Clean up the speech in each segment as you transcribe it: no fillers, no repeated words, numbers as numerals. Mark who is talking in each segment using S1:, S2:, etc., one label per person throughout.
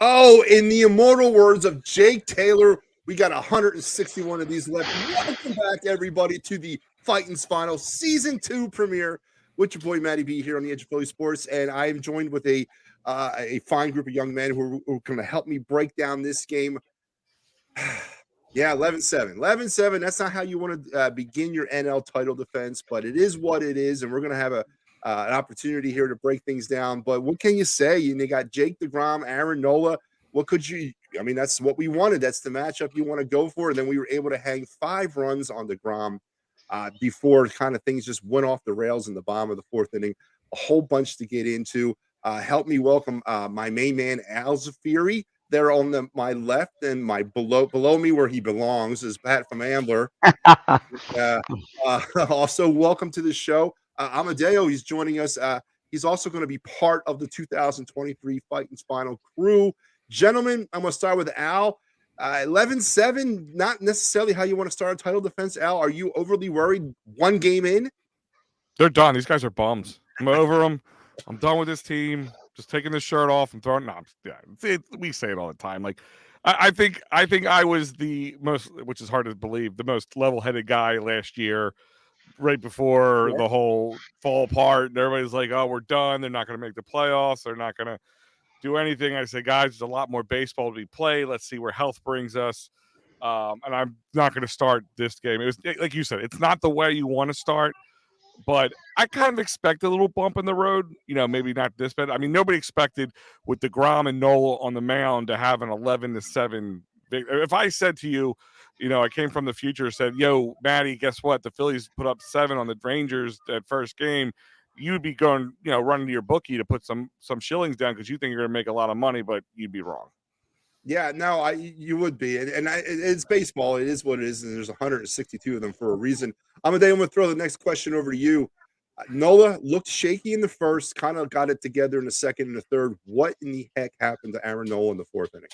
S1: Oh, in the immortal words of Jake Taylor, we got 161 of these left. Welcome back, everybody, to the Phightins Phinal Season 2 premiere with your boy Matty B here on the Edge of Philly Sports. And I am joined with a fine group of young men who are going to help me break down this game. Yeah, 11-7. 11-7, that's not how you want to begin your NL title defense, but it is what it is, and we're going to have an opportunity here to break things down. But what can you say? You got Jake DeGrom, Aaron Nola. What could you – I mean, that's what we wanted. That's the matchup you want to go for. And then we were able to hang 5 runs on DeGrom before kind of things just went off the rails in the bottom of the 4th inning. A whole bunch to get into. Help me welcome my main man, Al Zafiri. There on my left and my below me where he belongs is Pat from Ambler. Also, welcome to the show. Amadeo, he's joining us. He's also going to be part of the 2023 Phightins Phinal crew. Gentlemen, I'm going to start with Al. 11-7, not necessarily how you want to start a title defense. Al, are you overly worried 1 game in?
S2: They're done. These guys are bums. I'm over them. I'm done with this team. Just taking this shirt off and throwing. No, we say it all the time. Like, I think I was the most, which is hard to believe, the most level-headed guy last year, right before the whole fall apart. And everybody's like, "Oh, we're done. They're not going to make the playoffs. They're not going to do anything." I say, guys, there's a lot more baseball to be played. Let's see where health brings us. And I'm not going to start this game. It was like you said, it's not the way you want to start. But I kind of expected a little bump in the road, maybe not this bad. I mean, nobody expected with DeGrom and Nola on the mound to have an 11-7. If I said to you, I came from the future, said, "Yo, Matty, guess what? The Phillies put up 7 on the Rangers that first game." You'd be going, running to your bookie to put some shillings down because you think you're going to make a lot of money, but you'd be wrong.
S1: Yeah, no, you would be, and it's baseball. It is what it is, and there's 162 of them for a reason. I'm going to throw the next question over to you. Nola looked shaky in the first, kind of got it together in the second and the third. What in the heck happened to Aaron Nola in the 4th inning?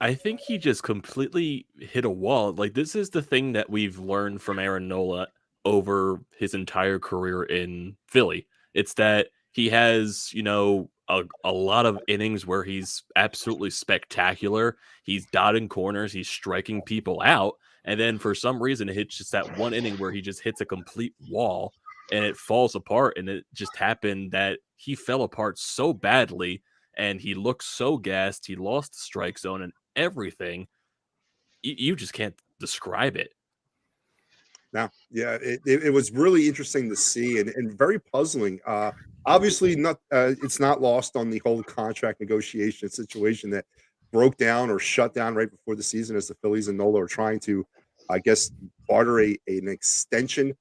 S3: I think he just completely hit a wall. Like, this is the thing that we've learned from Aaron Nola over his entire career in Philly. It's that he has, a lot of innings where he's absolutely spectacular. He's dotting corners. He's striking people out. And then for some reason, it hits just that 1 inning where he just hits a complete wall and it falls apart. And it just happened that he fell apart so badly and he looked so gassed. He lost the strike zone and everything. You just can't describe it.
S1: Now, yeah, it was really interesting to see and very puzzling. Obviously, it's not lost on the whole contract negotiation situation that broke down or shut down right before the season as the Phillies and Nola are trying to, I guess, barter an extension.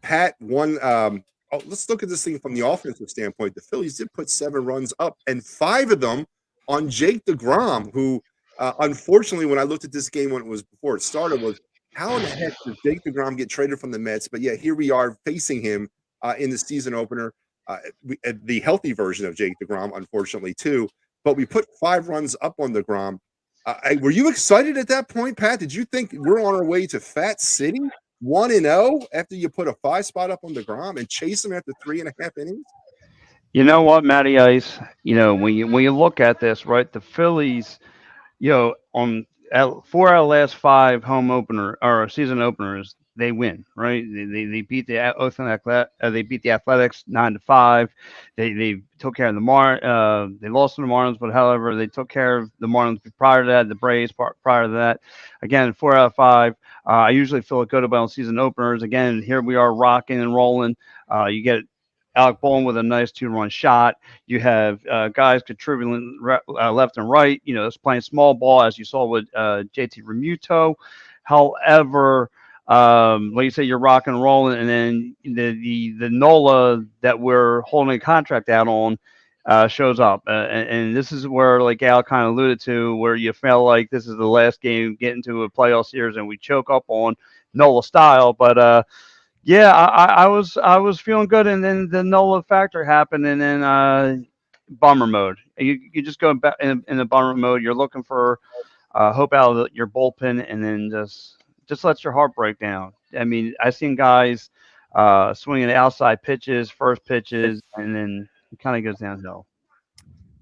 S1: Pat, let's look at this thing from the offensive standpoint. The Phillies did put 7 runs up, and 5 of them on Jake DeGrom, who, unfortunately, when I looked at this game before it started, was how in the heck did Jake DeGrom get traded from the Mets? But yeah, here we are facing him in the season opener. The healthy version of Jake DeGrom, unfortunately, too. But we put 5 runs up on DeGrom. Were you excited at that point, Pat? Did you think we're on our way to Fat City 1-0 after you put a 5 spot up on DeGrom and chase him after 3.5 innings?
S4: You know what, Matty Ice? When you look at this, right, the Phillies, on 4 out of the last 5 home opener or season openers, they win, right? They beat the they beat the Athletics 9-5. They took care of the they lost to the Marlins, but however, they took care of the Marlins prior to that, the Braves prior to that. Again, 4 out of 5. I usually feel good about season openers. Again, here we are rocking and rolling. You get Alec Bowen with a nice 2-run shot. You have guys contributing left and right. It's playing small ball, as you saw with JT Realmuto. However, like you say, you're rock and rolling, and then the Nola that we're holding a contract out on shows up, and this is where, like Al kind of alluded to, where you felt like this is the last game getting to a playoff series, and we choke up on Nola style, but. Yeah, I was feeling good, and then the Nola factor happened, and then bummer mode. You just go back in the bummer mode. You're looking for hope out of your bullpen, and then just let your heart break down. I mean, I've seen guys swinging outside pitches, first pitches, and then it kind of goes downhill.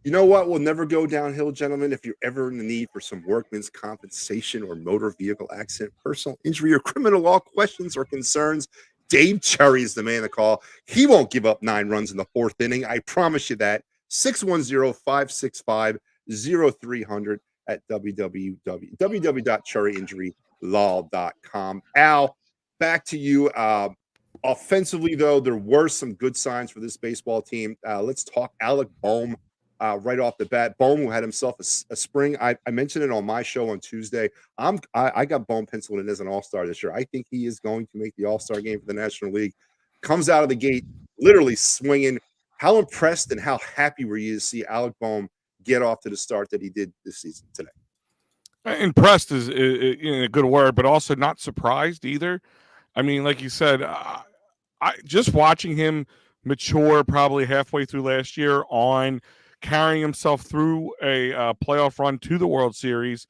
S1: You know what will never go downhill, gentlemen? If you're ever in the need for some workman's compensation or motor vehicle accident, personal injury, or criminal law questions or concerns, Dave Cherry is the man to call. He won't give up 9 runs in the 4th inning. I promise you that. 610-565-0300 at www.cherryinjurylaw.com. Al, back to you. Offensively, though, there were some good signs for this baseball team. Let's talk Alec Bohm right off the bat. Bohm, who had himself a spring. I mentioned it on my show on Tuesday. I got Bohm penciled in as an all-star this year. I think he is going to make the all-star game for the National League. Comes out of the gate literally swinging. How impressed and how happy were you to see Alec Bohm get off to the start that he did this season today?
S2: Impressed is a good word, but also not surprised either. I mean, like you said, I just watching him mature probably halfway through last year on carrying himself through a playoff run to the World Series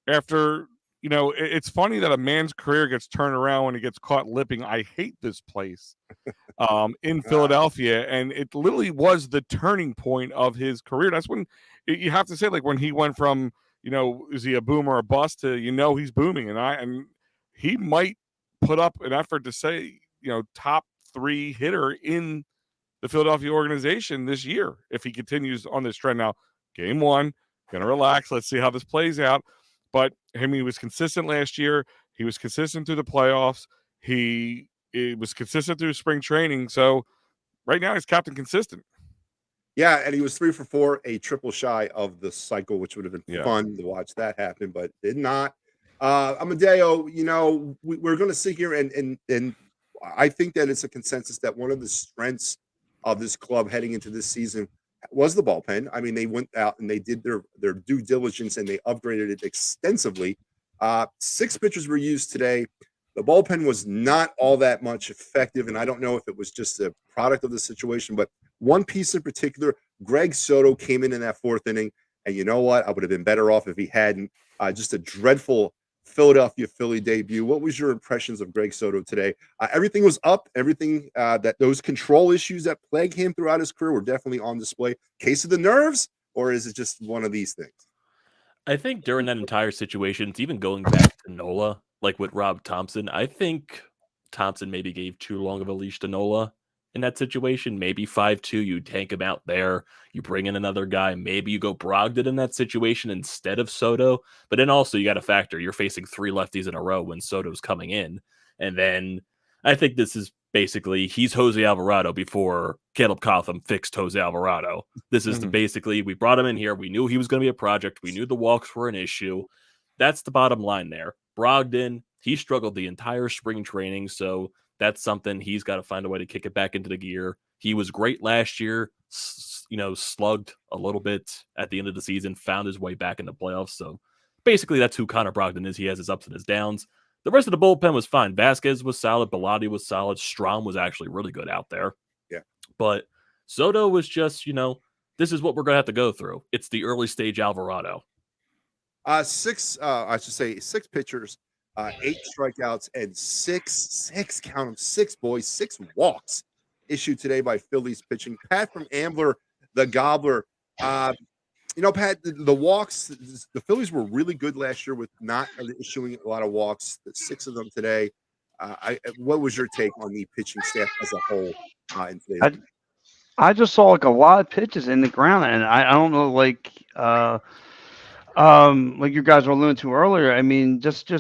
S2: after, it's funny that a man's career gets turned around when he gets caught lipping. I hate this place in Philadelphia. And it literally was the turning point of his career. That's when you have to say, like, when he went from, is he a boom or a bust to, he's booming. And he might put up an effort to say, top 3 hitter in the Philadelphia organization this year if he continues on this trend. Now, game 1, gonna relax. Let's see how this plays out. But he was consistent last year. He was consistent through the playoffs. He was consistent through spring training. So right now he's Captain Consistent.
S1: Yeah, and he was 3 for 4, a triple shy of the cycle, which would have been fun to watch that happen, but did not. Amadeo, we're going to sit here and I think that it's a consensus that one of the strengths of this club heading into this season was the bullpen. I mean, they went out and they did their due diligence and they upgraded it extensively. 6 pitchers were used today. The bullpen was not all that much effective, and I don't know if it was just a product of the situation, but one piece in particular, Greg Soto came in that 4th inning, and you know what? I would have been better off if he hadn't. Just a dreadful Philadelphia Philly debut. What was your impressions of Greg Soto today? Everything was up. Everything that those control issues that plague him throughout his career were definitely on display. Case of the nerves, or is it just one of these things?
S3: I think during that entire situation, even going back to Nola, like with Rob Thompson, I think Thompson maybe gave too long of a leash to Nola in that situation. Maybe 5-2, you tank him out there, you bring in another guy, maybe you go Brogdon in that situation instead of Soto. But then also you got to factor you're facing 3 lefties in a row when Soto's coming in. And then I think this is basically he's Jose Alvarado before Caleb Cotham fixed Jose Alvarado. This is basically we brought him in here. We knew he was going to be a project. We knew the walks were an issue. That's the bottom line there. Brogdon, he struggled the entire spring training, so that's something he's got to find a way to kick it back into the gear. He was great last year, slugged a little bit at the end of the season, found his way back in the playoffs. So basically that's who Connor Brogdon is. He has his ups and his downs. The rest of the bullpen was fine. Vasquez was solid. Bellotti was solid. Strahm was actually really good out there.
S1: Yeah.
S3: But Soto was just, this is what we're going to have to go through. It's the early stage Alvarado.
S1: 6 pitchers, 8 strikeouts, and 6 count them, 6 boys, 6 walks issued today by Phillies pitching. Pat from Ambler, the Gobbler. Pat, the walks, the Phillies were really good last year with not issuing a lot of walks. 6 of them today. What was your take on the pitching staff as a whole in today's game?
S4: I just saw like a lot of pitches in the ground, and I don't know, like you guys were alluding to earlier. I mean, just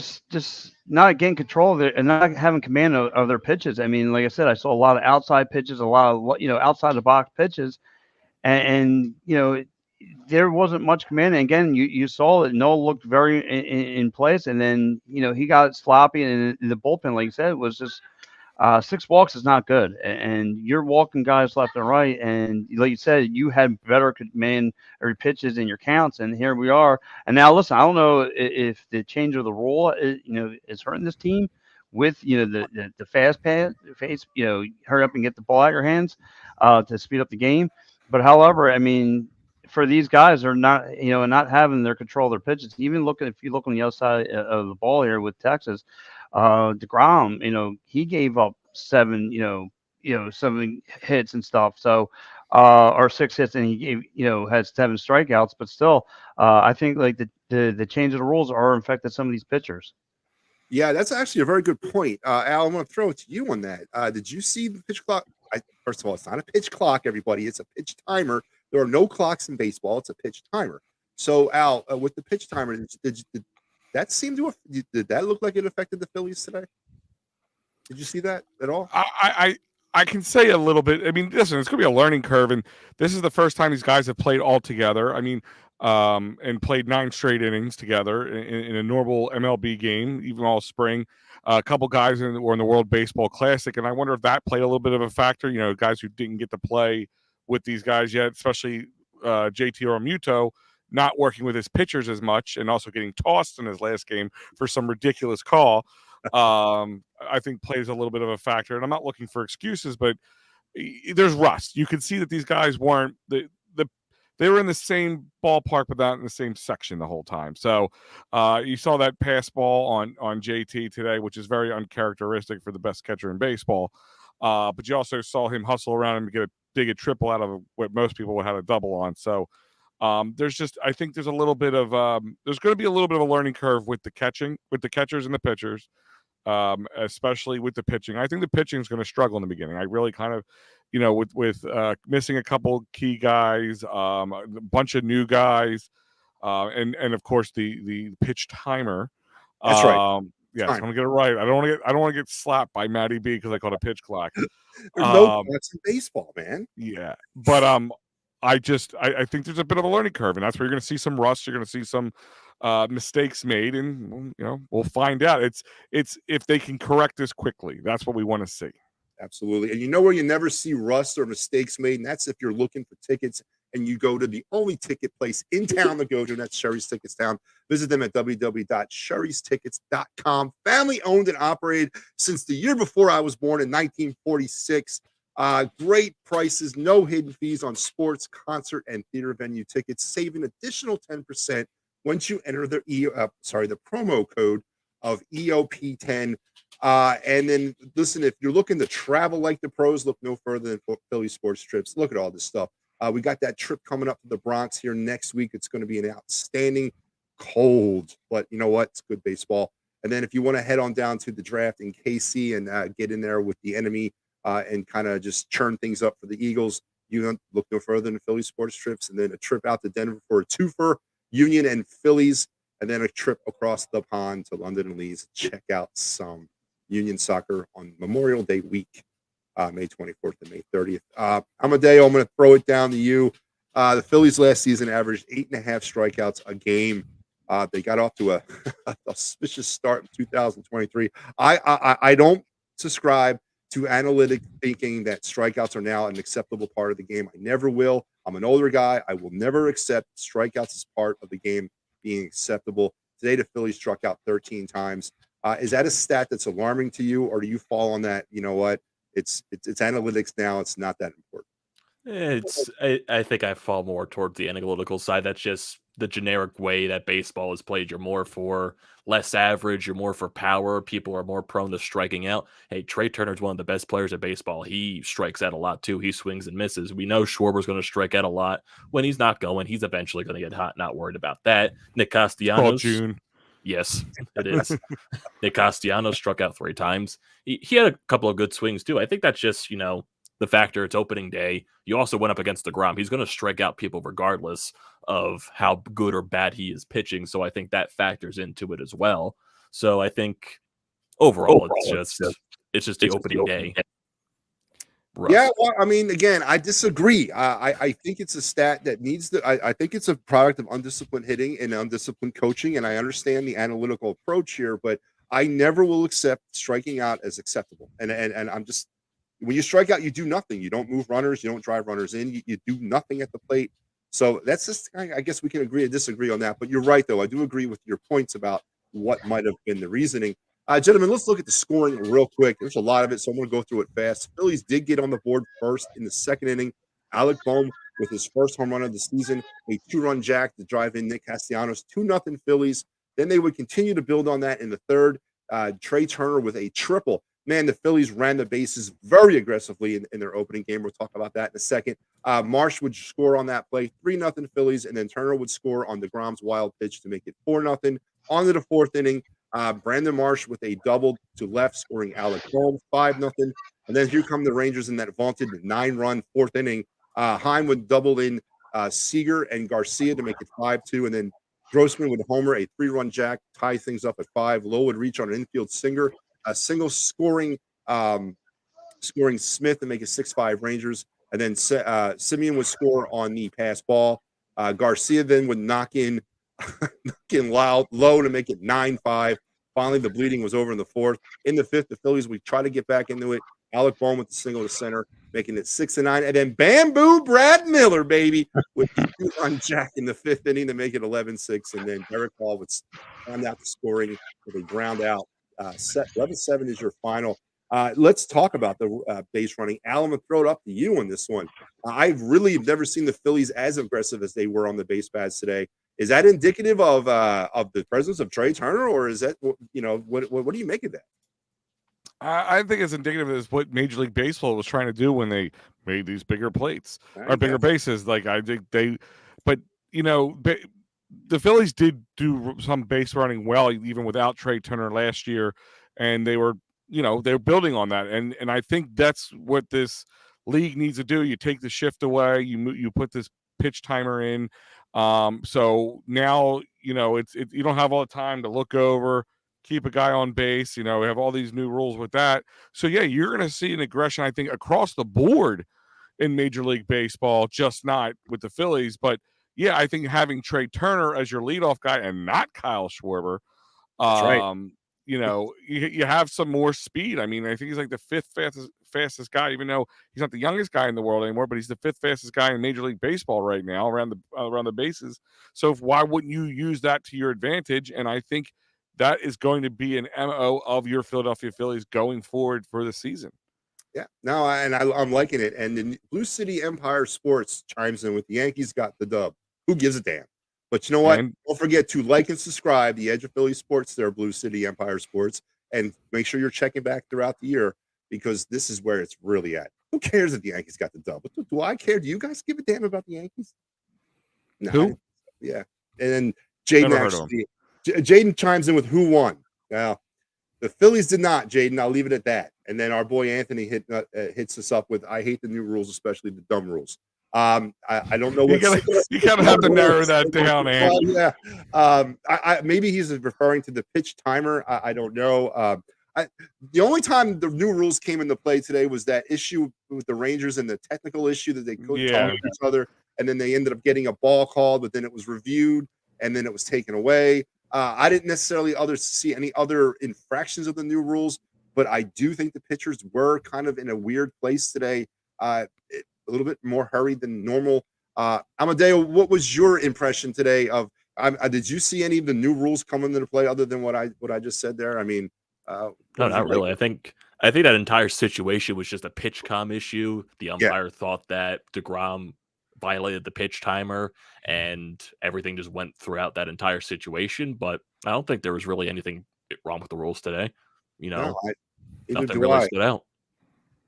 S4: not getting control of it and not having command of their pitches. I mean, like I said, I saw a lot of outside pitches, a lot of outside the box pitches, and there wasn't much command. And again, you saw that Noah looked very in place, and then he got sloppy, and the bullpen, like you said, was just 6 walks is not good, and you're walking guys left and right. And like you said, you had better command or pitches in your counts, and here we are. And now, listen, I don't know if the change of the rule is hurting this team with the fast pace, hurry up and get the ball out of your hands to speed up the game. But however, I mean, for these guys, they're not not having their control of their pitches. Even if you look on the other side of the ball here with Texas. DeGrom, he gave up 7 hits and stuff. So or 6 hits, and he gave, had 7 strikeouts. But still, I think like the change of the rules are affected some of these pitchers.
S1: Yeah, that's actually a very good point. Al, I'm going to throw it to you on that. Did you see the pitch clock? First of all, it's not a pitch clock, everybody. It's a pitch timer. There are no clocks in baseball. It's a pitch timer. So, Al, with the pitch timer, did that seem to did that look like it affected the Phillies today? Did you see that at all?
S2: I can say a little bit. I mean, listen, it's going to be a learning curve, and this is the first time these guys have played all together. I mean, and played 9 straight innings together in a normal MLB game, even all spring. A couple guys were in the World Baseball Classic, and I wonder if that played a little bit of a factor. You know, guys who didn't get to play with these guys yet, especially JT Realmuto, not working with his pitchers as much, and also getting tossed in his last game for some ridiculous call. I think plays a little bit of a factor. And I'm not looking for excuses, but there's rust. You can see that these guys weren't they were in the same ballpark, but not in the same section the whole time. So you saw that pass ball on JT today, which is very uncharacteristic for the best catcher in baseball. But you also saw him hustle around and dig a triple out of what most people would have a double on. So I think there's a little bit of there's going to be a little bit of a learning curve with the catchers and the pitchers, especially with the pitching. I think the pitching is going to struggle in the beginning. I really kind of, with missing a couple key guys, a bunch of new guys, and of course the pitch timer.
S1: That's right.
S2: Yeah, I want to get it right. I don't want to get slapped by Matty B because I called a pitch clock.
S1: There's no clocks in baseball, man.
S2: Yeah, but I think there's a bit of a learning curve, and that's where you're going to see some rust. You're going to see some mistakes made, and we'll find out. It's if they can correct this quickly. That's what we want to see.
S1: Absolutely. And you know where you never see rust or mistakes made, and that's if you're looking for tickets and you go to the only ticket place in town to go to, and that's Sherry's Tickets Town. Visit them at www.sherrystickets.com. Family owned and operated since the year before I was born in 1946. Great prices, no hidden fees on sports, concert, and theater venue tickets. Save an additional 10% once you enter the promo code of EOP10. And then listen, if you're looking to travel like the pros, look no further than Philly Sports Trips. Look at all this stuff. We got that trip coming up to the Bronx here next week. It's going to be an outstanding cold, but you know what? It's good baseball. And then if you want to head on down to the draft in KC and get in there with the enemy and kind of just churn things up for the Eagles, you look no further than Philly Sports Trips. And then a trip out to Denver for a twofer, Union and Phillies, and then a trip across the pond to London and Leeds. Check out some Union soccer on Memorial Day week, May 24th and May 30th. Amadeo, I'm going to throw it down to you. The Phillies last season averaged 8.5 strikeouts a game. They got off to a auspicious start in 2023. I don't subscribe to analytic thinking that strikeouts are now an acceptable part of the game. I never will. I'm an older guy. I will never accept strikeouts as part of the game being acceptable. Today, the Phillies struck out 13 times. Is that a stat that's alarming to you, or do you fall on that? You know what? It's analytics now. It's not that important.
S3: I think I fall more towards the analytical side. That's just the generic way that baseball is played. You're more for less average. You're more for power. People are more prone to striking out. Hey, Trey Turner's one of the best players at baseball. He strikes out a lot too. He swings and misses. We know Schwarber's going to strike out a lot. When he's not going, he's eventually going to get hot. Not worried about that. Nick Castellanos.
S2: June.
S3: Yes, it is. Nick Castellanos struck out 3 times. He had a couple of good swings too. I think that's just, the factor. It's opening day. You also went up against DeGrom. He's going to strike out people regardless of how good or bad he is pitching. So I think that factors into it as well. So I think overall it's just the opening day. Rust.
S1: Yeah, well, I mean, again, I disagree. I think it's a stat that needs to. I think it's a product of undisciplined hitting and undisciplined coaching, and I understand the analytical approach here, but I never will accept striking out as acceptable. And I'm just, when you strike out, you do nothing. You don't move runners. You don't drive runners in. You do nothing at the plate. So that's just, I guess we can agree or disagree on that. But you're right, though. I do agree with your points about what might have been the reasoning. Gentlemen, let's look at the scoring real quick. There's a lot of it, so I'm going to go through it fast. Phillies did get on the board first in the second inning. Alec Bohm with his first home run of the season, a 2-run jack to drive in Nick Castellanos, 2-0 Phillies. Then they would continue to build on that in the third. Trey Turner with a triple. man, the Phillies ran the bases very aggressively in their opening game. We'll talk about that in a second. Marsh would score on that play, 3-0 Phillies, and then Turner would score on DeGrom's wild pitch to make it 4-0. On to the fourth inning, Brandon Marsh with a double to left, scoring Alec Bohm, 5-0. And then here come the Rangers in that vaunted 9-run fourth inning. Heim would double in Seager and Garcia to make it 5-2, and then Grossman would homer a 3-run jack, tie things up at 5. Lowe would reach on an infield single, scoring Smith and make it 6-5 Rangers. And then Simeon would score on the pass ball. Garcia then would knock in Lowe to make it 9-5. Finally, the bleeding was over in the fourth. In the fifth, the Phillies would try to get back into it. Alec Bohm with the single to center, making it 6-9. And then Bamboo Brad Miller, baby, with the 2-run jack in the fifth inning to make it 11-6. And then Derek Hall would round out the scoring with a ground out. 11-7 is your final. Let's talk about the base running. Al, I'm going to throw it up to you on this one. I really have never seen the Phillies as aggressive as they were on the base paths today. Is that indicative of the presence of Trey Turner, or is that, what do you make of that?
S2: I think it's indicative of what Major League Baseball was trying to do when they made these bigger plates or bigger bases. Like, I think the Phillies did do some base running well, even without Trey Turner last year, and they were building on that. And I think that's what this league needs to do. You take the shift away, you put this pitch timer in. So now, you don't have all the time to look over, keep a guy on base. We have all these new rules with that. So yeah, you're going to see an aggression, I think, across the board in Major League Baseball, just not with the Phillies. But yeah, I think having Trey Turner as your leadoff guy and not Kyle Schwarber,
S1: That's right.
S2: You have some more speed. I mean, I think he's like the fifth fastest guy, even though he's not the youngest guy in the world anymore, but he's the fifth fastest guy in Major League Baseball right now around the bases. So why wouldn't you use that to your advantage? And I think that is going to be an MO of your Philadelphia Phillies going forward for the season.
S1: Yeah, no, I'm liking it. And then Blue City Empire Sports chimes in with the Yankees got the dub. Who gives a damn? But you know what? Don't forget to like and subscribe the Edge of Philly Sports there, Blue City Empire Sports, and make sure you're checking back throughout the year, because this is where it's really at. Who cares if the Yankees got the dub? Do I care? Do you guys give a damn about the Yankees? No.
S2: Who?
S1: Yeah. And then Jaden chimes in with who won. Now, the Phillies did not, Jaden. I'll leave it at that. And then our boy Anthony hits us up with, I hate the new rules, especially the dumb rules. I don't know what
S2: you gotta have to narrow that down, Andy.
S1: Yeah. Maybe he's referring to the pitch timer. I don't know. The only time the new rules came into play today was that issue with the Rangers and the technical issue that they couldn't talk to each other, and then they ended up getting a ball called, but then it was reviewed and then it was taken away. I didn't necessarily see any other infractions of the new rules, but I do think the pitchers were kind of in a weird place today. A little bit more hurried than normal. Amadeo, what was your impression today of? Did you see any of the new rules come into play other than what I just said there? I mean,
S3: no, not really. I think that entire situation was just a pitch com issue. The umpire thought that DeGrom violated the pitch timer, and everything just went throughout that entire situation. But I don't think there was really anything wrong with the rules today. Nothing really stood out.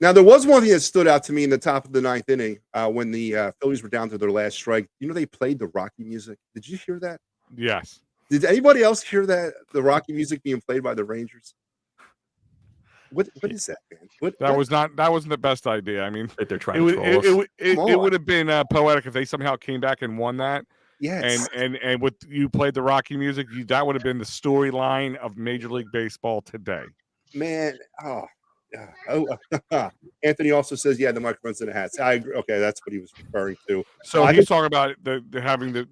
S1: Now, there was one thing that stood out to me in the top of the ninth inning when the Phillies were down to their last strike. They played the Rocky music. Did you hear that?
S2: Yes.
S1: Did anybody else hear that? The Rocky music being played by the Rangers? What is that, man?
S2: That wasn't the best idea. I mean,
S3: they're trying to troll us.
S2: It would have been poetic if they somehow came back and won that.
S1: Yes.
S2: And what you played the Rocky music, that would have been the storyline of Major League Baseball today.
S1: Man, Anthony also says, the microphone's in the hats. I agree. Okay, that's what he was referring to.
S2: So he's talking about having the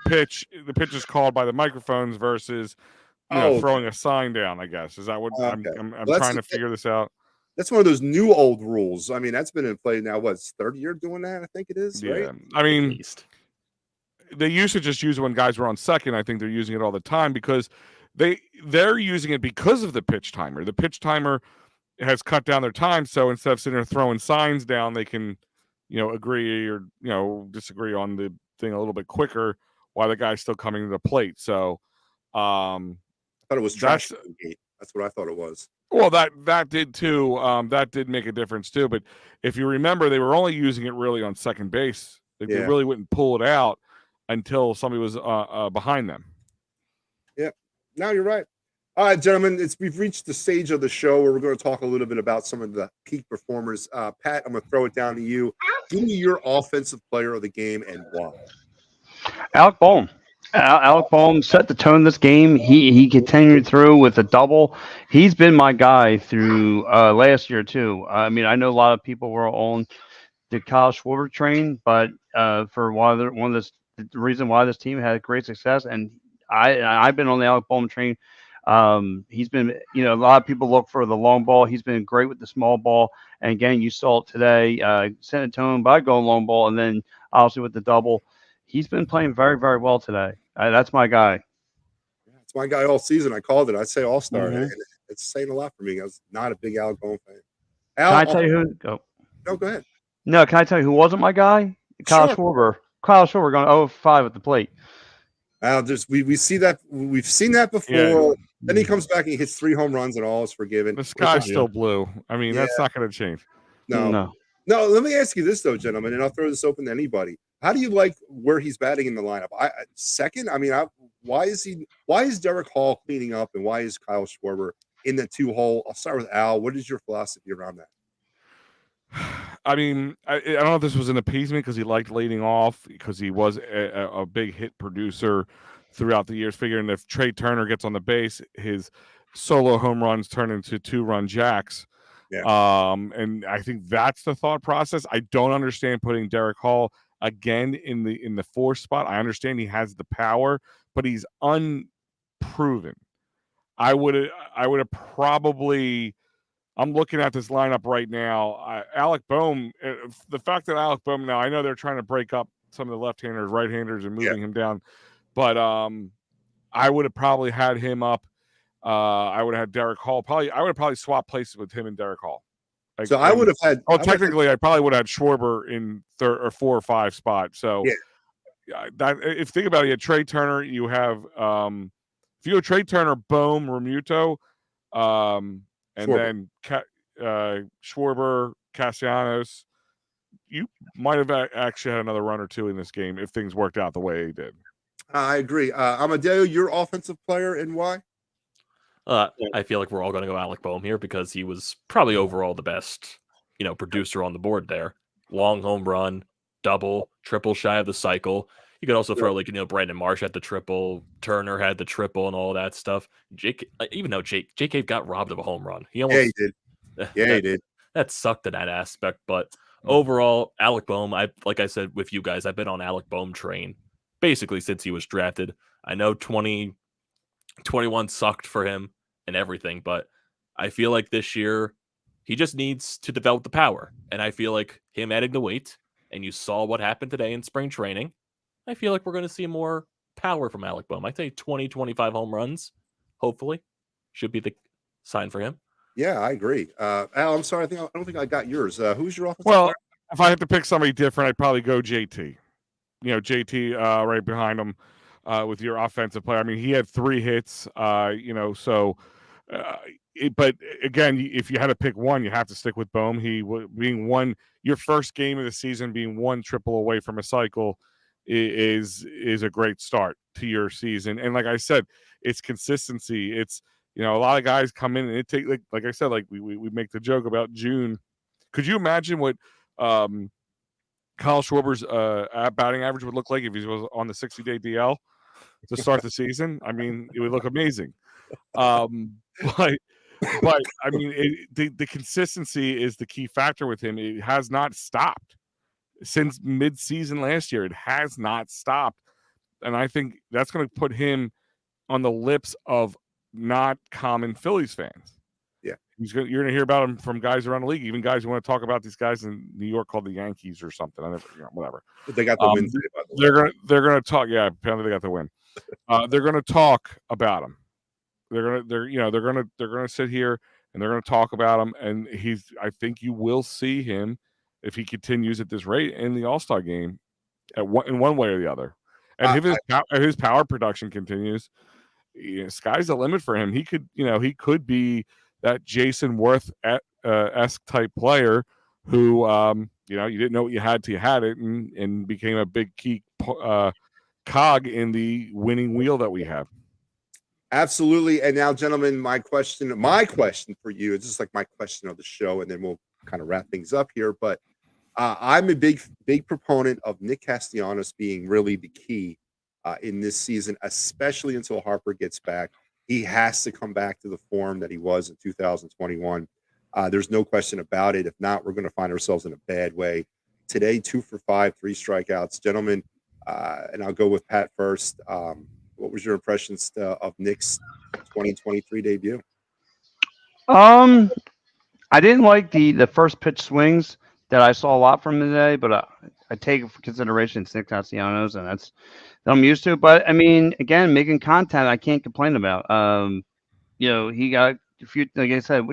S2: pitch. The pitch is called by the microphones versus throwing a sign down. I guess is that what I'm trying to figure this out.
S1: That's one of those new old rules. I mean, that's been in play now. What's third year doing that? I think it is.
S2: Yeah,
S1: right?
S2: I mean, they used to just use it when guys were on second. I think they're using it all the time because they're using it because of the pitch timer. The pitch timer has cut down their time, so instead of sitting there throwing signs down, they can, agree or disagree on the thing a little bit quicker while the guy's still coming to the plate. So,
S1: I thought it was trash. That's what I thought it was.
S2: Well, that did too. That did make a difference too. But if you remember, they were only using it really on second base. Like they
S1: Yeah.
S2: really wouldn't pull it out until somebody was behind them.
S1: Yeah. No, you're right. All right, gentlemen, we've reached the stage of the show where we're going to talk a little bit about some of the peak performers. Pat, I'm going to throw it down to you. Give me your offensive player of the game and why.
S4: Alec Bohm. Alec Bohm set the tone this game. He continued through with a double. He's been my guy through last year too. I mean, I know a lot of people were on the Kyle Schwarber train, but for the reason why this team had great success, and I've been on the Alec Bohm train. He's been, a lot of people look for the long ball. He's been great with the small ball, and again, you saw it today. Set a tone by going long ball, and then obviously with the double. He's been playing very, very well today. That's my guy.
S1: Yeah, it's my guy all season. I called it. I'd say all-star.
S4: Mhm.
S1: And it's saying a lot for me. I was not a big Alec Bohm fan.
S4: Can I
S1: Al,
S4: tell you who? Go.
S1: no, go ahead.
S4: No, can I tell you who wasn't my guy? Kyle
S1: Sure.
S4: Schwarber. Kyle Schwarber going 0-5 at the plate.
S1: Al, we see that. We've seen that before.
S2: Yeah.
S1: Then he comes back and he hits 3 home runs and all is forgiven.
S2: The sky's still blue. I mean, that's not going to change.
S1: No. Let me ask you this though, gentlemen, and I'll throw this open to anybody. How do you like where he's batting in the lineup? Second. I mean, why is Derek Hall cleaning up, and why is Kyle Schwarber in the 2-hole? I'll start with Al. What is your philosophy around that?
S2: I mean, I don't know if this was an appeasement because he liked leading off because he was a big hit producer throughout the years, figuring if Trey Turner gets on the base, his solo home runs turn into 2-run jacks.
S1: Yeah.
S2: And I think that's the thought process. I don't understand putting Derek Hall again in the 4 spot. I understand he has the power, but he's unproven. I would have probably. I'm looking at this lineup right now. Alec Bohm, the fact that Alec Bohm, now I know they're trying to break up some of the left-handers, right-handers, and moving him down, but I would have probably had him up. I would have had Derek Hall. I would have probably swapped places with him and Derek Hall.
S1: So I would have had.
S2: Oh, technically, I probably would have had Schwarber in 3rd or 4 or 5 spot. So, that if you think about it, you had Trey Turner. You have if you go Trey Turner, Bohm, Remuto, and
S1: Schwarber.
S2: then Schwarber, Castellanos, you might have actually had another run or 2 in this game if things worked out the way they did.
S1: I agree. Amadeo, your offensive player and why?
S3: I feel like we're all going to go Alec Bohm here because he was probably overall the best, producer on the board there. Long home run, double, triple shy of the cycle. You could also throw Brandon Marsh had the triple, Turner had the triple, and all that stuff. Even though J.K. got robbed of a home run, he almost
S1: he did. Yeah, he did.
S3: That sucked in that aspect, but overall, Alec Bohm. Like I said with you guys, I've been on Alec Bohm train basically since he was drafted. I know 2021 sucked for him and everything, but I feel like this year he just needs to develop the power, and I feel like him adding the weight. And you saw what happened today in spring training. I feel like we're going to see more power from Alec Bohm. I'd say 20, 25 home runs, hopefully, should be the sign for him.
S1: Yeah, I agree. Al, I'm sorry. I don't think I got yours. Who's your offensive
S2: Well,
S1: player?
S2: if I had to pick somebody different, I'd probably go JT. JT right behind him with your offensive player. I mean, he had 3 hits, so but again, if you had to pick one, you have to stick with Bohm. He being your first game of the season, being 1 triple away from a cycle is a great start to your season. And like I said, it's consistency. It's a lot of guys come in and it take like I said, like we make the joke about June. Could you imagine what Kyle Schwarber's batting average would look like if he was on the 60-day DL to start the season? I mean, it would look amazing. But I mean, the consistency is the key factor with him. It has not stopped since mid-season last year. It has not stopped, and I think that's going to put him on the lips of not common Phillies fans.
S1: Yeah,
S2: you're going to hear about him from guys around the league, even guys who want to talk about these guys in New York called the Yankees or something. Whatever.
S1: But they got the win today, by the way.
S2: They're going to talk. Yeah, apparently they got the win. They're going to talk about him. They're going to sit here and they're going to talk about him. And I think you will see him if he continues at this rate in the All-Star game in one way or the other. And if his power production continues, sky's the limit for him. He could be that Jason Worth esque type player who you know, you didn't know what you had till you had it, and became a big key cog in the winning wheel that we have.
S1: Absolutely. And now, gentlemen, my question for you, it's just like my question of the show, and then we'll kind of wrap things up here. But I'm a big proponent of Nick Castellanos being really the key in this season, especially until Harper gets back. He has to come back to the form that he was in 2021. There's no question about it. If not, we're going to find ourselves in a bad way. Today, 2 for 5, 3 strikeouts. Gentlemen, and I'll go with Pat first. What was your impressions of Nick's 2023 debut?
S4: I didn't like the first pitch swings that I saw a lot from him today, but I take it for consideration it's Nick Castellanos, and that's that I'm used to. But I mean, again, making contact, I can't complain about. You know, he got a few, like I said,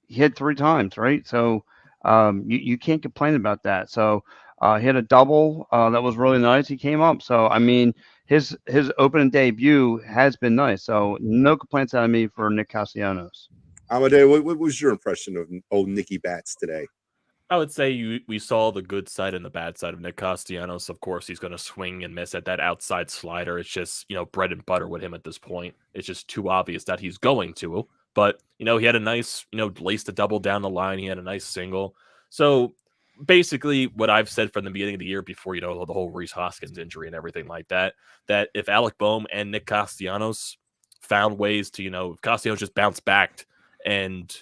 S4: he hit 3 times, right? So you can't complain about that. So he had a double that was really nice. He came up. So I mean, his opening debut has been nice. So no complaints out of me for Nick Castellanos.
S1: Amadeo, what was your impression of old Nicky Bats today?
S3: I would say we saw the good side and the bad side of Nick Castellanos. Of course, he's going to swing and miss at that outside slider. It's just, you know, bread and butter with him at this point. It's just too obvious that he's going to. But, you know, he had a nice, you know, laced a double down the line. He had a nice single. So basically what I've said from the beginning of the year before, you know, the whole Rhys Hoskins injury and everything like that, that if Alec Boehm and Nick Castellanos found ways to, you know, if Castellanos just bounced back and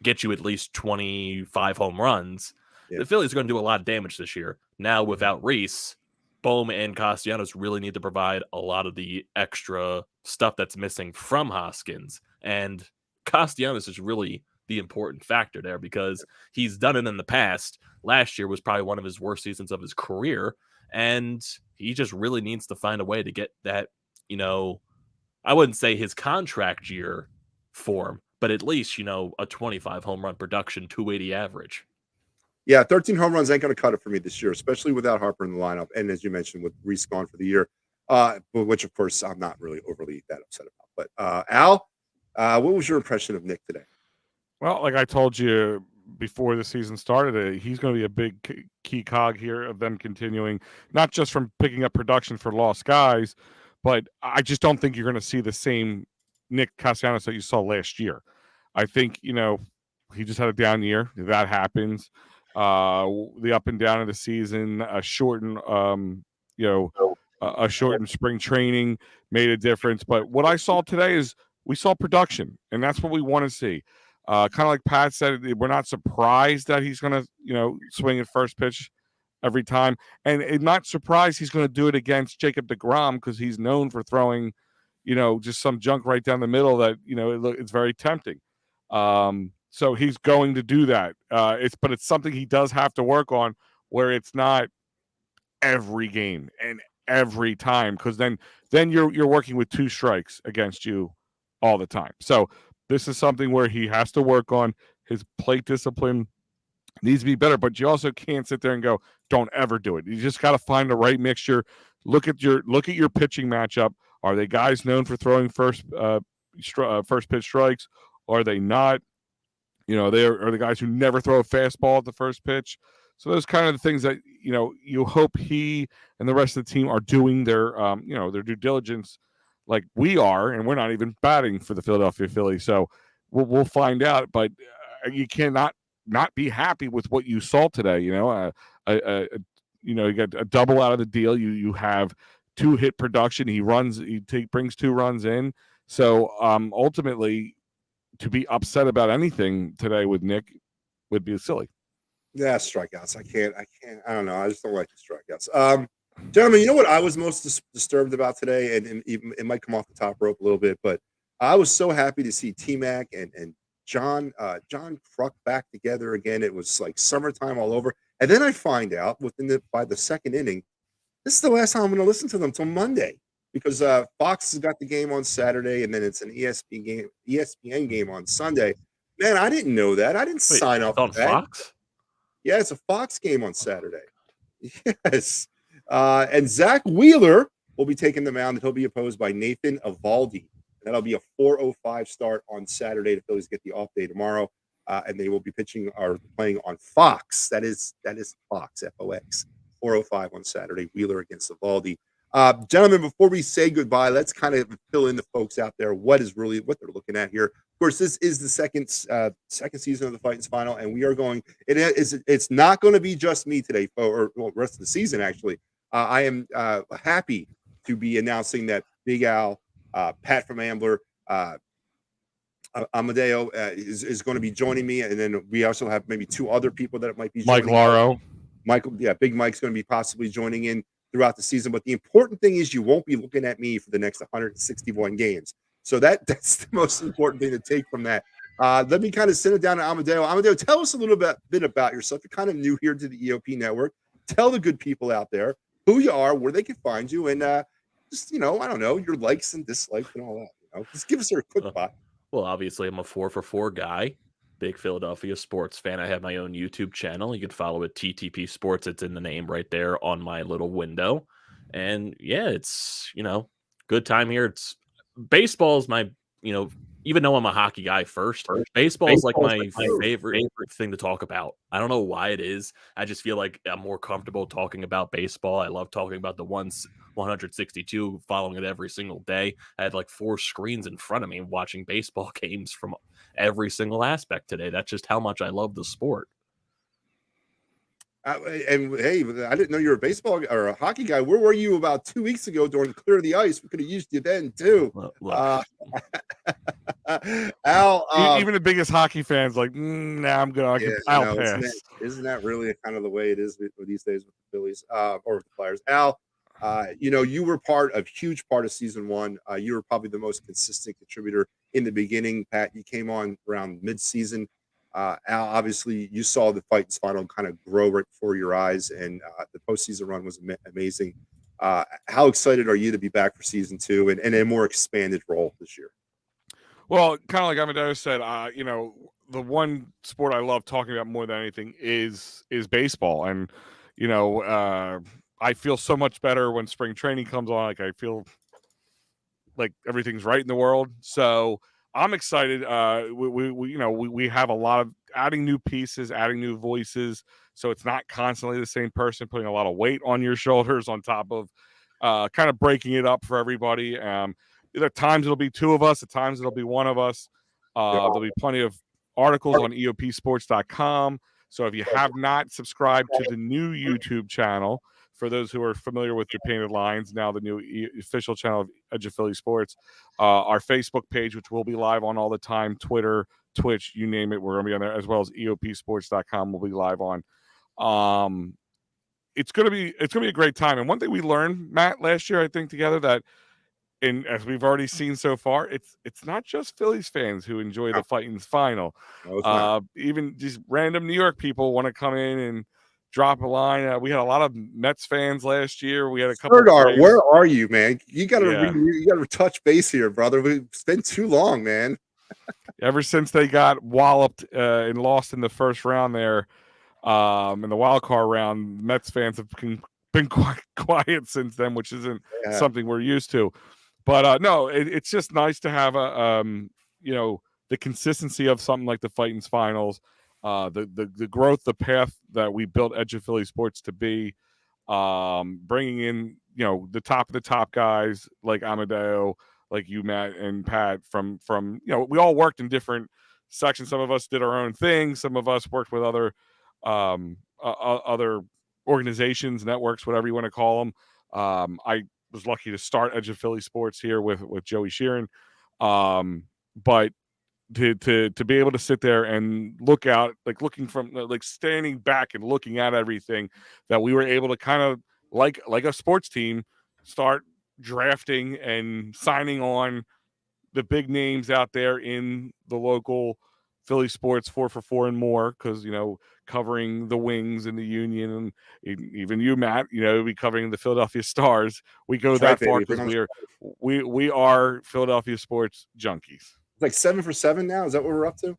S3: get you at least 25 home runs, the Phillies are going to do a lot of damage this year. Now, without Rhys, Boehm and Castellanos really need to provide a lot of the extra stuff that's missing from Hoskins. And Castellanos is really the important factor there because he's done it in the past. Last year was probably one of his worst seasons of his career. And he just really needs to find a way to get that, you know, I wouldn't say his contract year form, but at least, you know, a 25 home run production, 280 average.
S1: Yeah, 13 home runs ain't going to cut it for me this year, especially without Harper in the lineup. And as you mentioned, with Rhys gone for the year, which, of course, I'm not really overly that upset about. But, Al, what was your impression of Nick today?
S2: Well, like I told you before the season started, he's going to be a big key cog here of them continuing, not just from picking up production for lost guys, but I just don't think you're going to see the same Nick Castellanos that you saw last year. I think, you know, he just had a down year. That happens. The up and down of the season, a shortened spring training made a difference. But what I saw today is we saw production, and that's what we want to see. Kind of like Pat said, we're not surprised that he's going to, you know, swing at first pitch every time, and not surprised he's going to do it against Jacob deGrom because he's known for throwing, you know, just some junk right down the middle that, you know, it's very tempting. So he's going to do that. But it's something he does have to work on, where it's not every game and every time, because then you're working with 2 strikes against you all the time. So this is something where he has to work on. His plate discipline needs to be better, but you also can't sit there and go, don't ever do it. You just got to find the right mixture. Look at your pitching matchup. Are they guys known for throwing first pitch strikes? Are they not? You know, they are the guys who never throw a fastball at the first pitch. So those kind of the things that, you know, you hope he and the rest of the team are doing their their due diligence like we are, and we're not even batting for the Philadelphia Phillies. So we'll find out, but you cannot not be happy with what you saw today. You know, you got a double out of the deal. You have 2 hit production. He brings 2 runs in. So ultimately, to be upset about anything today with Nick would be silly.
S1: Yeah, strikeouts. I don't know. I just don't like the strikeouts. Gentlemen, you know what I was most disturbed about today, and it might come off the top rope a little bit, but I was so happy to see T-Mac and John Kruk back together again. It was like summertime all over. And then I find out by the second inning, this is the last time I'm going to listen to them till Monday, because Fox has got the game on Saturday, and then it's an ESPN game on Sunday. Man, I didn't know that. I didn't sign up
S3: on
S1: for that.
S3: Fox?
S1: Yeah, it's a Fox game on Saturday. Yes. And Zach Wheeler will be taking the mound, and he'll be opposed by Nathan Eovaldi. That'll be a 4:05 start on Saturday. The Phillies get the off day tomorrow, and they will be pitching or playing on Fox. That is Fox, Fox. 4:05 on Saturday. Wheeler against Eovaldi. Gentlemen, before we say goodbye, let's kind of fill in the folks out there what they're looking at here. Of course, this is the second season of the Phightins Phinal, and we are going. It's not going to be just me today, or the rest of the season. Actually, I am happy to be announcing that Big Al, Pat from Ambler, Amadeo is going to be joining me, and then we also have maybe two other people that might be joining.
S2: Mike Laro.
S1: Big Mike's going to be possibly joining in throughout the season. But the important thing is you won't be looking at me for the next 161 games. So that's the most important thing to take from that. Let me kind of send it down to Amadeo. Amadeo, tell us a little bit about yourself. You're kind of new here to the EOP network. Tell the good people out there who you are, where they can find you, and just, I don't know, your likes and dislikes and all that. Just give us a quick spot.
S3: Well, obviously, I'm a 4for4 guy. Big Philadelphia sports fan. I have my own YouTube channel. You can follow it, TTP Sports. It's in the name right there on my little window. And yeah, it's, good time here. It's baseball is my, even though I'm a hockey guy first, baseball is like my favorite thing to talk about. I don't know why it is. I just feel like I'm more comfortable talking about baseball. I love talking about the 162, following it every single day. I had like 4 screens in front of me watching baseball games from every single aspect today. That's just how much I love the sport.
S1: And hey, I didn't know you were a baseball or a hockey guy. Where were you about 2 weeks ago during Clear the Ice? We could have used you then too.
S2: Al, even the biggest hockey fans like, nah, I'm good. I'll pass.
S1: Isn't that really kind of the way it is these days with the Phillies or with the Flyers? Al, you were a huge part of season 1. You were probably the most consistent contributor in the beginning. Pat, you came on around mid-season. Al, obviously, you saw the Phightins Phinal kind of grow right before your eyes, and the postseason run was amazing. How excited are you to be back for season 2 and a more expanded role this year?
S2: Well, kind of like Amadeo said, the one sport I love talking about more than anything is baseball, and I feel so much better when spring training comes on. Like I feel like everything's right in the world. So I'm excited. We have a lot of adding new pieces, adding new voices. So it's not constantly the same person putting a lot of weight on your shoulders on top of kind of breaking it up for everybody. At times it'll be 2 of us. At times it'll be 1 of us. There'll be plenty of articles on eopsports.com. So if you have not subscribed to the new YouTube channel, for those who are familiar with the Painted Lines, now the new official channel of Edge of Philly Sports, our Facebook page, which will be live on all the time, Twitter, Twitch, you name it, we're going to be on there, as well as eopsports.com will be live on. It's going to be a great time. And one thing we learned, Matt, last year, I think, together, that as we've already seen so far, it's not just Phillies fans who enjoy the Phightins Phinal.
S1: No,
S2: even just random New York people want to come in and drop a line. We had a lot of Mets fans last year. We had a couple.
S1: Serdar, where are you, man? You got to touch base here, brother. It's been too long, man.
S2: Ever since they got walloped and lost in the first round there, in the wild card round, Mets fans have been quite quiet since then, which isn't something we're used to. But no, it's just nice to have the consistency of something like the Phightins Phinals. The growth, the path that we built Edge of Philly Sports to be, bringing in the top of the top guys like Amadeo, like you, Matt, and Pat. From we all worked in different sections. Some of us did our own thing. Some of us worked with other organizations, networks, whatever you want to call them. I was lucky to start Edge of Philly Sports here with Joey Sheeran, but to be able to sit there and looking from standing back and looking at everything, that we were able to kind of like a sports team start drafting and signing on the big names out there in the local Philly sports 4for4 and more, because covering the Wings and the Union, and even you, Matt, be covering the Philadelphia Stars. We go that far because we are Philadelphia sports junkies.
S1: It's like 7 for 7 now. Is that what we're up to?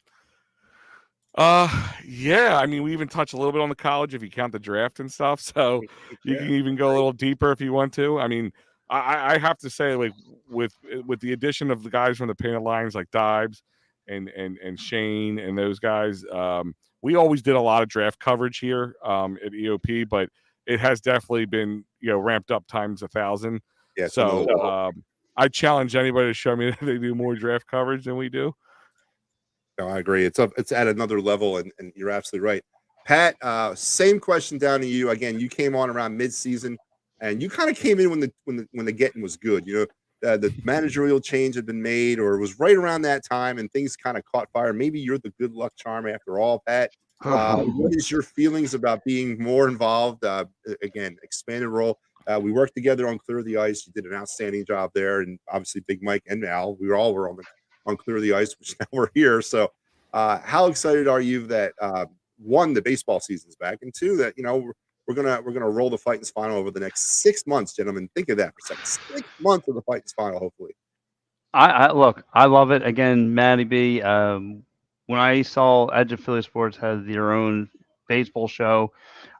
S2: Yeah. I mean, we even touch a little bit on the college if you count the draft and stuff. So you can even go a little deeper if you want to. I mean, I have to say, like with the addition of the guys from the painted lines like Dibes and Shane and those guys, we always did a lot of draft coverage here at EOP, but it has definitely been ramped up times 1,000.
S1: Yeah, it's
S2: So
S1: another
S2: I challenge anybody to show me that they do more draft coverage than we do.
S1: No, I agree. It's at another level, and you're absolutely right. Pat, same question down to you. Again, you came on around mid-season, and you kind of came in when the getting was good. The managerial change had been made, or it was right around that time, and things kind of caught fire. Maybe you're the good luck charm after all, Pat. What is your feelings about being more involved? Again, expanded role. We worked together on Clear the Ice. You did an outstanding job there, and obviously Big Mike and Al. We were all were on Clear the Ice, which now we're here. So, how excited are you that one, the baseball season's back, and two, that we're gonna roll the Phightins Phinal over the next 6 months, gentlemen. Think of that for a second. 6 months of the Phightins Phinal, hopefully.
S4: I look, I love it. Again, Matty B. When I saw Edge of Philly Sports had their own baseball show,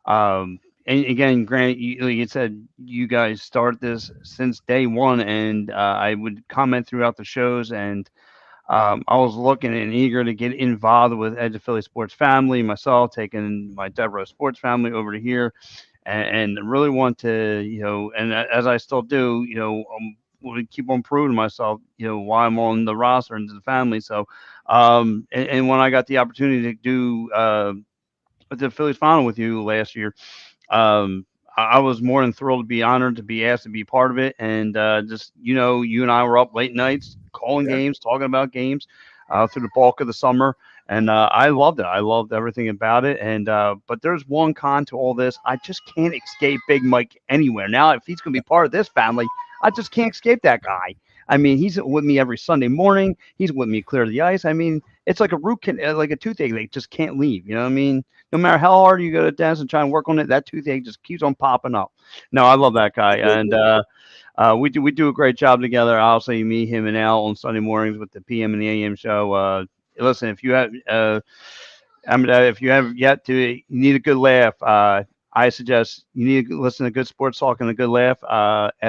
S4: and again, Grant, like you said, you guys started this since day one, and I would comment throughout the shows, and I was looking and eager to get involved with Edge of Philly Sports family, myself taking my Devereaux Sports family over to here, and really want to, and as I still do, would keep on proving myself, why I'm on the roster and to the family. So, and when I got the opportunity to do the Phillies final with you last year, I was more than thrilled to be honored to be asked to be part of it. And just, you and I were up late nights calling
S1: Yeah.
S4: games, talking about games through the bulk of the summer. And I loved it. I loved everything about it. And but there's one con to all this. I just can't escape Big Mike anywhere. Now, if he's going to be part of this family, I just can't escape that guy. I mean, he's with me every Sunday morning. He's with me clear the ice. I mean, it's like a like a toothache. They just can't leave. You know what I mean? No matter how hard you go to dance and try and work on it, that toothache just keeps on popping up. No, I love that guy, and we do a great job together. Obviously, me, him, and Al on Sunday mornings with the PM and the AM show. Listen, if you have, if you have yet to, you need a good laugh. I suggest you need to listen to good sports talk and a good laugh.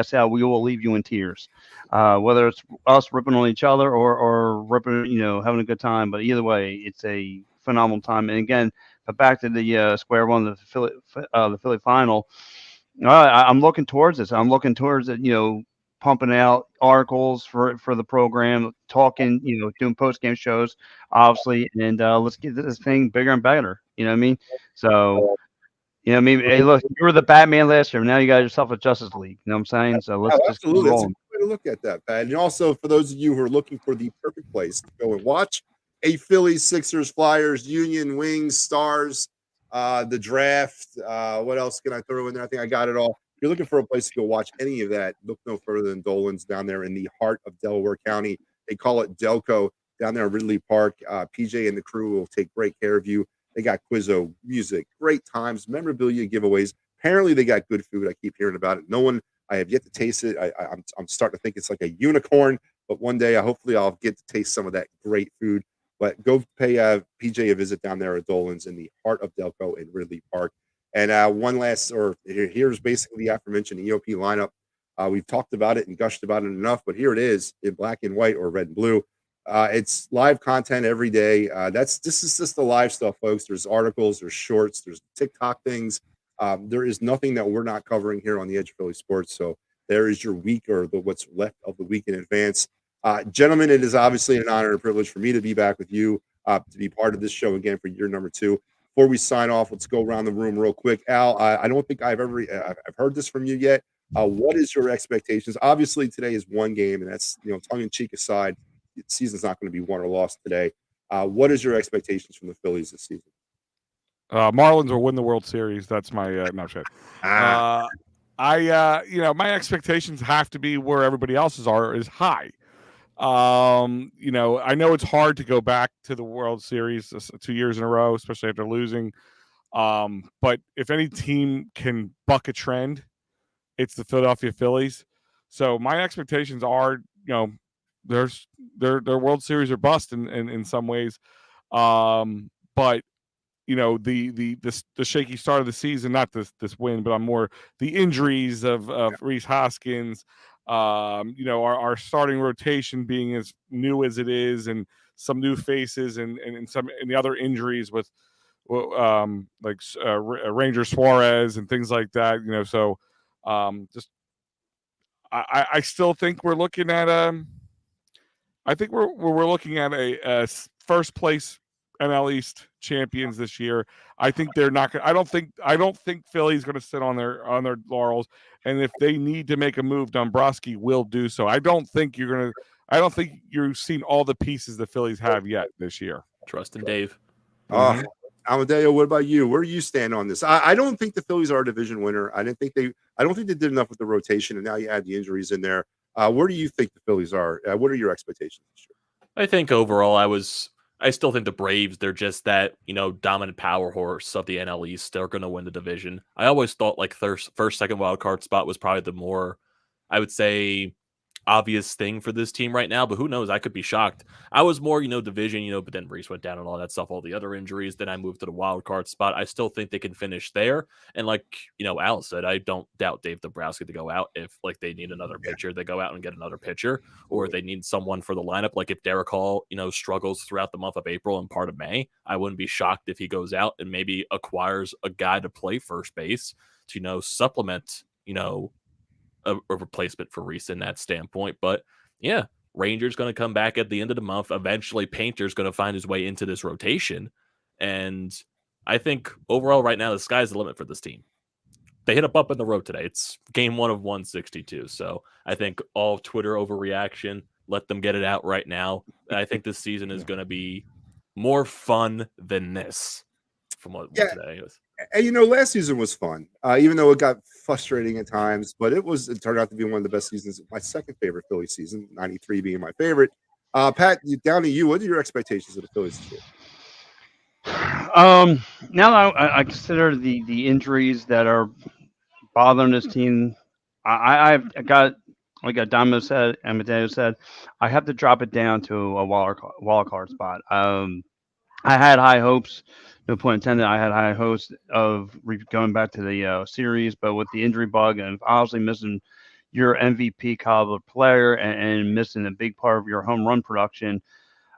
S4: SL, we will leave you in tears. Whether it's us ripping on each other or ripping, having a good time. But either way, it's a phenomenal time. And again, but back to the square one, the Philly final. I'm looking towards this. I'm looking towards it. Pumping out articles for the program, talking, doing post game shows, obviously, and let's get this thing bigger and better. You know what I mean? So. I mean, hey, look, you were the Batman last year. Now you got yourself a Justice League. You know what I'm saying? So let's just keep
S1: Absolutely. That's a
S4: rolling.
S1: good way to look at that, Pat. And also, for those of you who are looking for the perfect place to go and watch a Phillies, Sixers, Flyers, Union, Wings, Stars, the draft. What else can I throw in there? I think I got it all. If you're looking for a place to go watch any of that, look no further than Dolan's down there in the heart of Delaware County. They call it Delco down there in Ridley Park. PJ and the crew will take great care of you. They got Quizzo, music, great times, memorabilia giveaways. Apparently, they got good food. I keep hearing about it. I have yet to taste it. I'm starting to think it's like a unicorn, but one day, hopefully, I'll get to taste some of that great food. But go pay PJ a visit down there at Dolan's in the heart of Delco in Ridley Park. And here's basically the aforementioned EOP lineup. We've talked about it and gushed about it enough, but here it is in black and white or red and blue. It's live content every day. This is just the live stuff, folks. There's articles, there's shorts, there's TikTok things. There is nothing that we're not covering here on the Edge of Philly Sports. So there is your week or what's left of the week in advance. Gentlemen, it is obviously an honor and a privilege for me to be back with you, to be part of this show again for year number 2. Before we sign off, let's go around the room real quick. Al, I don't think I've heard this from you yet. What is your expectations? Obviously, today is one game, and that's, tongue in cheek aside, the season's not going to be won or lost today. What is your expectations from the Phillies this season?
S2: Marlins will win the World Series. That's my no shit. My expectations have to be where everybody else's is high. I know it's hard to go back to the World Series 2 years in a row, especially after losing. But if any team can buck a trend, it's the Philadelphia Phillies. So my expectations are, their World Series are bust in some ways. But the shaky start of the season, not this win, but on more the injuries of Reese Hoskins, our starting rotation being as new as it is, and some new faces, and the other injuries with Ranger Suarez and things like that. So just I still think we're looking at I think we're looking at a first place NL East champions this year. I think they're not going. I don't think Philly's going to sit on their laurels. And if they need to make a move, Dombrowski will do so. I don't think you've seen all the pieces the Phillies have yet this year.
S3: Trust in Dave.
S1: Amadeo, what about you? Where do you stand on this? I don't think the Phillies are a division winner. I don't think they did enough with the rotation, and now you add the injuries in there. Where do you think the Phillies are? What are your expectations this year?
S3: I think overall, I still think the Braves, they're just that, dominant power horse of the NL East. They're going to win the division. I always thought like first, second wild card spot was probably the more, I would say, obvious thing for this team right now, but who knows? I could be shocked. I was more, division, but then Reese went down and all that stuff, all the other injuries. Then I moved to the wild card spot. I still think they can finish there. And like, Al said, I don't doubt Dave Dombrowski to go out if like they need another pitcher, they go out and get another pitcher, or they need someone for the lineup. Like if Derek Hall, struggles throughout the month of April and part of May, I wouldn't be shocked if he goes out and maybe acquires a guy to play first base to, supplement, a replacement for Reese in that standpoint. But yeah, Ranger's going to come back at the end of the month. Eventually, Painter's going to find his way into this rotation. And I think overall right now, the sky's the limit for this team. They hit a bump in the road today. It's game 1 of 162. So I think all Twitter overreaction, let them get it out right now. I think this season is going to be more fun than this from what today is.
S1: And last season was fun, even though it got frustrating at times. But it turned out to be one of the best seasons. My second favorite Phillies season, '93 being my favorite. Pat, down to you. What are your expectations of the Phillies this year?
S4: Now that I consider the injuries that are bothering this team, I've got, like Amadeo said, I have to drop it down to a wild card spot. I had high hopes. No point intended. I had high hopes of going back to the series, but with the injury bug and obviously missing your MVP caliber player and missing a big part of your home run production,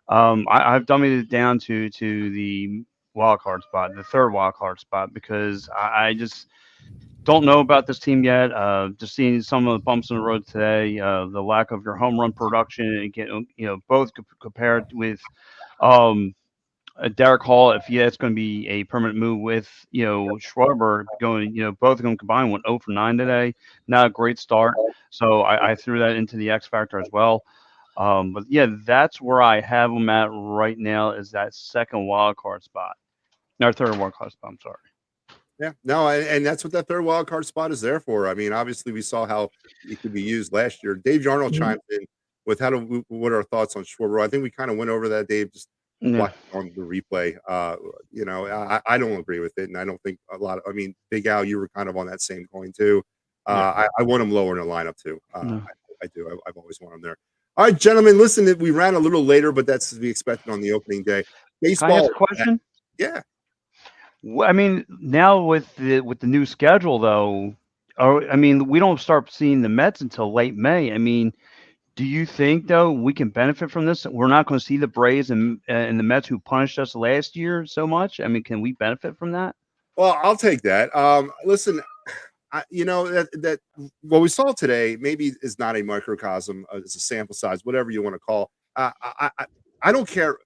S4: I've dummied it down to the wild card spot, the third wild card spot, because I just don't know about this team yet. Just seeing some of the bumps in the road today, the lack of your home run production, and get both compared with Derek Hall, if it's going to be a permanent move with, Schwarber going, both of them combined went 0 for 9 today. Not a great start. So I threw that into the X factor as well. But yeah, that's where I have them at right now, is that second wild card spot. Or third wild card spot, I'm sorry.
S1: Yeah, no, and that's what that third wild card spot is there for. I mean, obviously we saw how it could be used last year. Dave Jarnell chimed in with what are our thoughts on Schwarber. I think we kind of went over that, Dave, just watch on the replay. I don't agree with it, and I don't think Big Al, you were kind of on that same coin too. I want him lower in the lineup too. I do. I've always wanted him there. All right, gentlemen, listen, we ran a little later, but that's to be expected on the opening day. Baseball.
S4: Can I ask a question?
S1: Yeah.
S4: Well, I mean, now with the new schedule, though, we don't start seeing the Mets until late May. I mean, do you think, though, we can benefit from this? We're not going to see the Braves and the Mets who punished us last year so much. I mean, can we benefit from that?
S1: Well, I'll take that. Listen, that what we saw today maybe is not a microcosm. It's a sample size, whatever you want to call. I don't care.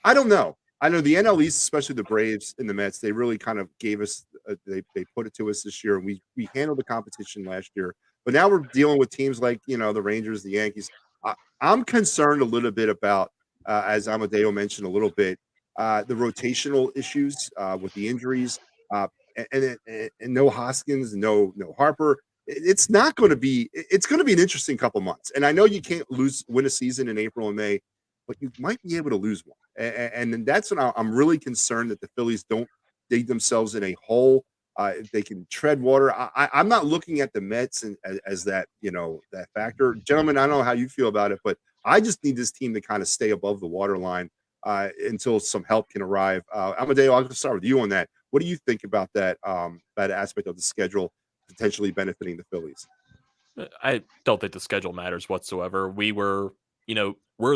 S1: I don't know. I know the NL East, especially the Braves and the Mets, they really kind of gave us, they put it to us this year, and we handled the competition last year. But now we're dealing with teams like, the Rangers, the Yankees. I'm concerned a little bit about, as Amadeo mentioned a little bit, the rotational issues with the injuries, and no Hoskins, no Harper. It's going to be an interesting couple months. And I know you can't win a season in April and May, but you might be able to lose one. And that's what I'm really concerned, that the Phillies don't dig themselves in a hole. They can tread water. I'm not looking at the Mets as that, that factor. Gentlemen, I don't know how you feel about it, but I just need this team to kind of stay above the waterline until some help can arrive. Amadeo, I'll start with you on that. What do you think about that aspect of the schedule potentially benefiting the Phillies?
S3: I don't think the schedule matters whatsoever. We're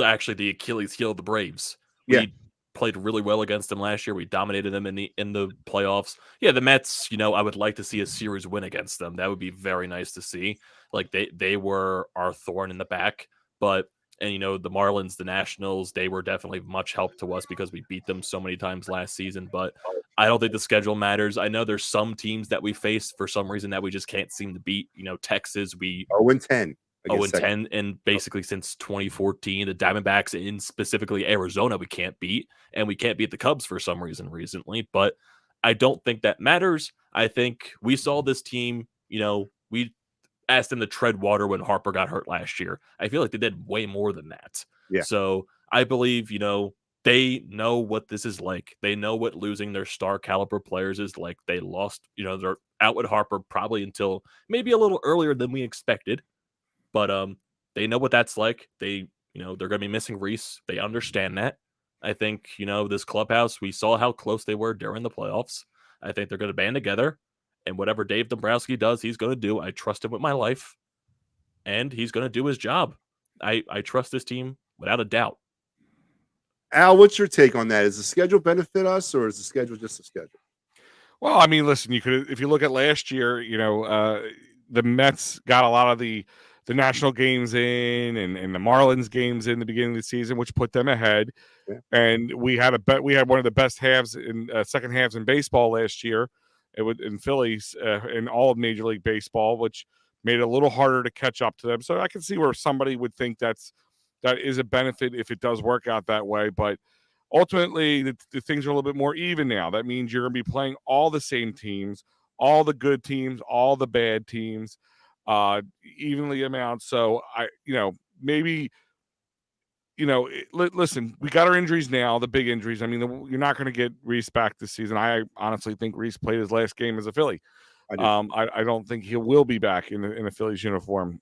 S3: actually the Achilles heel of the Braves.
S1: Yeah.
S3: We played really well against them last year. We dominated them in the playoffs. Yeah, the Mets, I would like to see a series win against them. That would be very nice to see. Like they were our thorn in the back, but the Marlins, the Nationals, they were definitely much help to us because we beat them so many times last season, but I don't think the schedule matters. I know there's some teams that we face for some reason that we just can't seem to beat. Texas, we
S1: 0-10.
S3: 0-10, and basically since 2014, the Diamondbacks in specifically Arizona, we can't beat, and we can't beat the Cubs for some reason recently. But I don't think that matters. I think we saw this team. We asked them to tread water when Harper got hurt last year. I feel like they did way more than that.
S1: Yeah.
S3: So I believe they know what this is like. They know what losing their star caliber players is like. They lost. They're out with Harper probably until maybe a little earlier than we expected. But they know what that's like. They're going to be missing Reese. They understand that. I think, this clubhouse, we saw how close they were during the playoffs. I think they're going to band together, and whatever Dave Dombrowski does, he's going to do. I trust him with my life, and he's going to do his job. I trust this team without a doubt.
S1: Al, what's your take on that? Does the schedule benefit us, or is the schedule just a schedule?
S2: Well, I mean, listen, if you look at last year, the Mets got a lot of the national games in and the Marlins games in the beginning of the season, which put them ahead.
S1: Yeah.
S2: And we had one of the best halves in second halves in baseball last year. In Phillies in all of Major League Baseball, which made it a little harder to catch up to them. So I can see where somebody would think that is a benefit if it does work out that way. But ultimately, the things are a little bit more even now. That means you're going to be playing all the same teams, all the good teams, all the bad teams, evenly amount. So maybe. Listen, we got our injuries now, the big injuries. I mean, you're not going to get Reese back this season. I honestly think Reese played his last game as a Philly. I don't think he will be back in a Phillies uniform.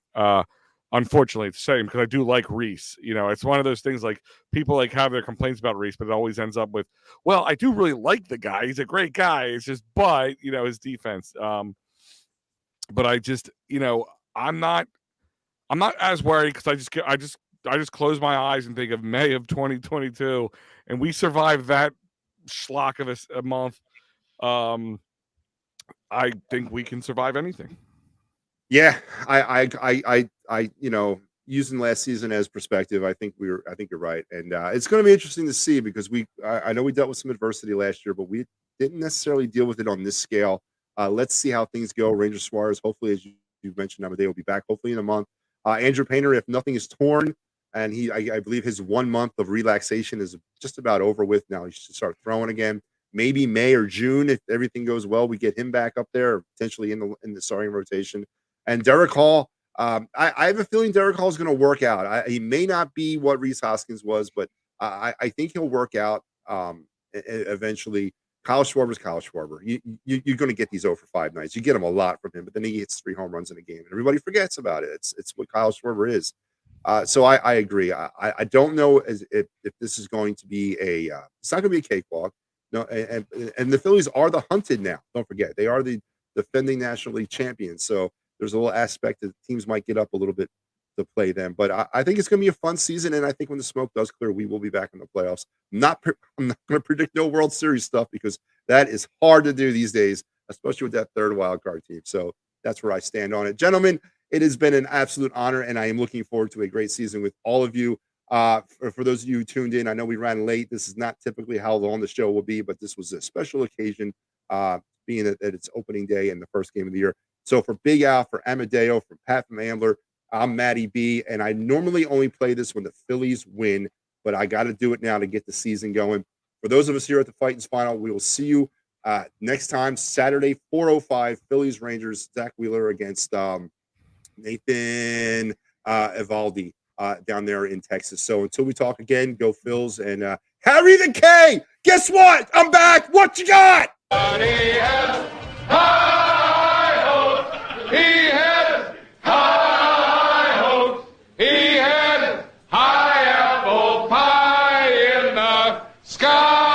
S2: Unfortunately, it's the same because I do like Reese. It's one of those things like people have their complaints about Reese, but it always ends up with, well, I do really like the guy. He's a great guy. It's just, but his defense. But I just, I'm not as worried because I just close my eyes and think of May of 2022, and we survived that schlock of a month. I think we can survive anything.
S1: Yeah, I using last season as perspective, I think you're right, and it's going to be interesting to see because I know we dealt with some adversity last year, but we didn't necessarily deal with it on this scale. Let's see how things go. Ranger Suarez, hopefully, as you mentioned, Amadeo will be back hopefully in a month. Andrew Painter, if nothing is torn. And I believe his 1 month of relaxation is just about over with now. He should start throwing again. Maybe May or June, if everything goes well, we get him back up there, or potentially in the starting rotation. And Derek Hall, I have a feeling Derek Hall is going to work out. He may not be what Rhys Hoskins was, but I think he'll work out eventually. Kyle Schwarber's Kyle Schwarber. You're going to get these 0 for 5 nights. You get them a lot from him, but then he hits 3 home runs in a game, and everybody forgets about it. It's what Kyle Schwarber is. So I agree. I don't know if this is going to be it's not going to be a cakewalk. No, and the Phillies are the hunted now. Don't forget, they are the defending National League champions. So there's a little aspect that teams might get up a little bit to play them. But I think it's going to be a fun season, and I think when the smoke does clear, we will be back in the playoffs. I'm not going to predict no World Series stuff because that is hard to do these days, especially with that third wild card team. So that's where I stand on it, gentlemen. It has been an absolute honor, and I am looking forward to a great season with all of you. For those of you who tuned in, I know we ran late. This is not typically how long the show will be, but this was a special occasion, being that it's opening day and the first game of the year. So for Big Al, for Amadeo, for Pat from Ambler, I'm Matty B, and I normally only play this when the Phillies win, but I got to do it now to get the season going. For those of us here at the Phightins Phinal, we will see you next time, Saturday, 4:05, Phillies Rangers, Zach Wheeler against Nathan Evaldi down there in Texas. So until we talk again, go Phils, and Harry the K, guess what? I'm back. What you got?
S5: He has high hopes. He has high hopes. He has high apple pie in the Sky